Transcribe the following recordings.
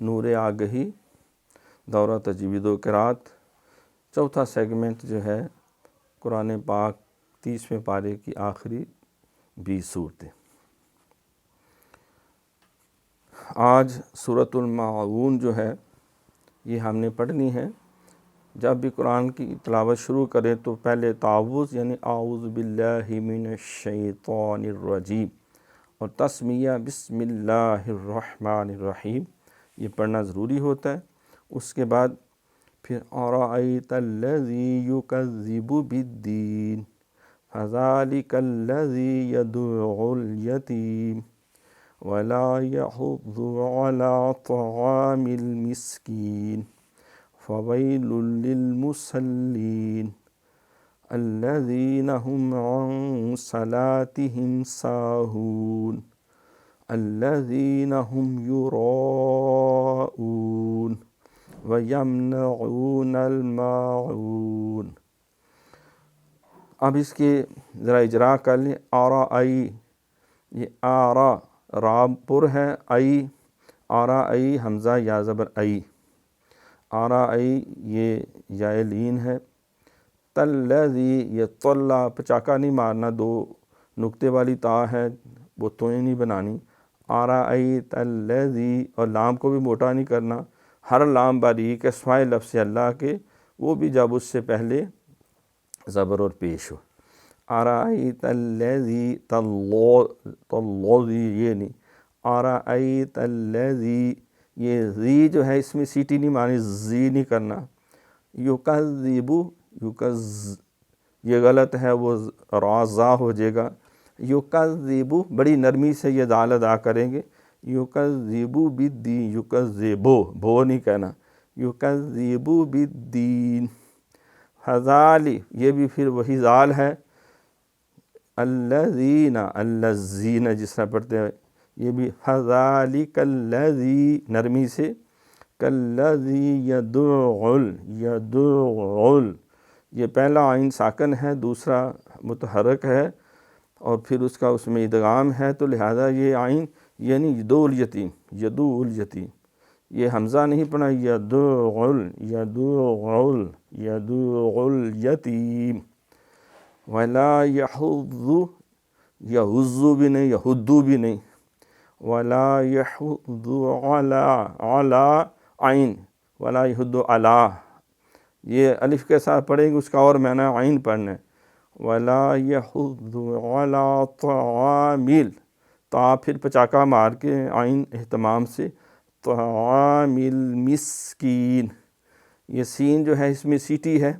نور آگہی، دورہ تجوید و قرات۔ چوتھا سیگمنٹ جو ہے قرآن پاک 30ویں پارے کی آخری 20 صورتیں۔ آج سورۃ الماعون جو ہے یہ ہم نے پڑھنی ہے۔ جب بھی قرآن کی تلاوت شروع کریں تو پہلے تعوذ یعنی اعوذ باللہ من الشیطان الرجیم اور تسمیہ بسم اللہ الرحمن الرحیم یہ پڑھنا ضروری ہوتا ہے۔ اس کے بعد پھر ارأیت الذی یکذب بالدین فذلک الذی یدع الیتیم ولا یحض علی طعام المسکین فویل للمصلین الذین هم عن صلاتهم ساہون الذین هم یراءون ویمنعون الماعون۔ اب اس کے ذرا اجرا کر لیں۔ آرائی، یہ آرا را پر ہے، ای آرائی حمزہ یا زبر ای، آرائی یہ یا لین ہے۔ تلذی یہ طلّہ پچاکا نہیں مارنا، دو نقطے والی تا ہے وہ تویں نہیں بنانی۔ آرائیت الذی اور لام کو بھی موٹا نہیں کرنا، ہر لام باریک ہے سوائے لفظ اللہ کے، وہ بھی جب اس سے پہلے زبر اور پیش ہو۔ آرائیت الذی تلذی یہ نہیں، آرائیت الذی یہ زی جو ہے اس میں سیٹی نہیں مانی، زی نہیں کرنا۔ یکذب یہ غلط ہے، وہ را زا ہو جائے گا۔ یکذب بڑی نرمی سے یہ دال ادا کریں گے۔ یکذب بالدین، یکذبو بو نہیں کہنا، یکذب بالدین۔ فذالی یہ بھی پھر وہی زال ہے۔ الذین الذین جس طرح پڑھتے ہیں یہ بھی فذالک الذی نرمی سے، کالذی یدع یہ پہلا عین ساکن ہے، دوسرا متحرک ہے اور پھر اس کا اس میں ادغام ہے، تو لہذا یہ عین یعنی یدع الیتیم، یدع الیتیم یہ حمزہ نہیں پڑھنا، یدع الیتیم۔ ولا یحض یحض بھی نہیں، یحض بھی نہیں، ولا یحض علی عین، ولا یحض علی یہ الف کے ساتھ پڑھیں گے، اس کا اور معنی عین پڑھنا ہے۔ ولا یحض علی طعام، تا پھر پچاکا مار کے عین اہتمام سے، طعام المسکین یہ سین جو ہے اس میں سیٹی ہے،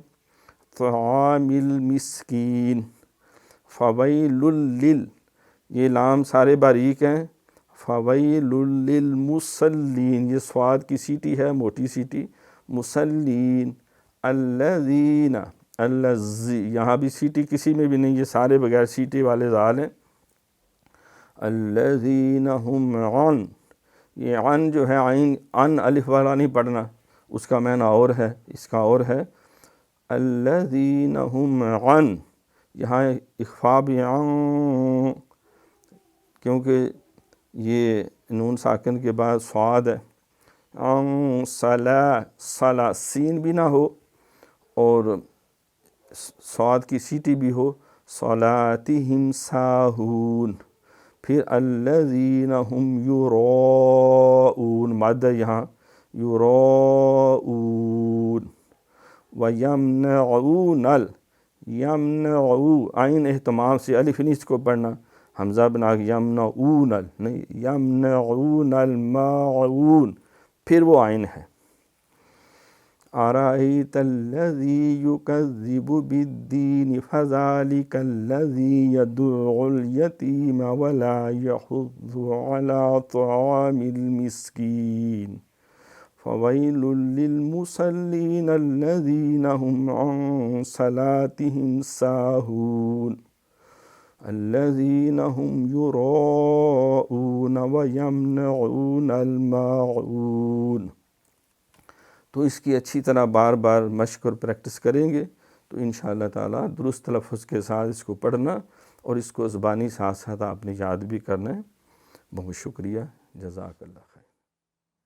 طعام المسکین۔ فویل یہ لام سارے باریک ہیں، فویل للمصلین یہ صاد کی سیٹی ہے موٹی سیٹی، مصلین۔ الذین یہاں بھی سیٹی کسی میں بھی نہیں، یہ سارے بغیر سیٹی والے زال ہیں۔ الذین هم عن یہ عن جو ہے عین ان الف والا نہیں پڑھنا، اس کا معنی اور ہے، اس کا اور ہے۔ الذین هم عن یہاں اخفا بھی عن کیونکہ یہ نون ساکن کے بعد صاد ہے، عن صلا سین بھی نہ ہو اور صاد کی سیٹی بھی ہو، صلاتہم ساہون۔ پھر الذین هم یراءون مد یہاں یراءون، ویمنعون یمنعو عین اہتمام سے الف نہیں اس کو پڑھنا، حمزہ بنا کے یمنعون نہیں، یمنعون الماعون پھر وہ عین ہے۔ ارأیت الذی یکذب بالدین فذلک الذی یدع الیتیم ولا یحض علی طعام المسکین فویل للمصلین الذین هم عن صلاتهم ساہون الذین هم یراءون ویمنعون الماعون۔ تو اس کی اچھی طرح بار بار مشق اور پریکٹس کریں گے تو انشاءاللہ تعالیٰ درست تلفظ کے ساتھ اس کو پڑھنا اور اس کو زبانی ساتھ ساتھ آپ نے یاد بھی کرنا ہے۔ بہت شکریہ، جزاک اللہ۔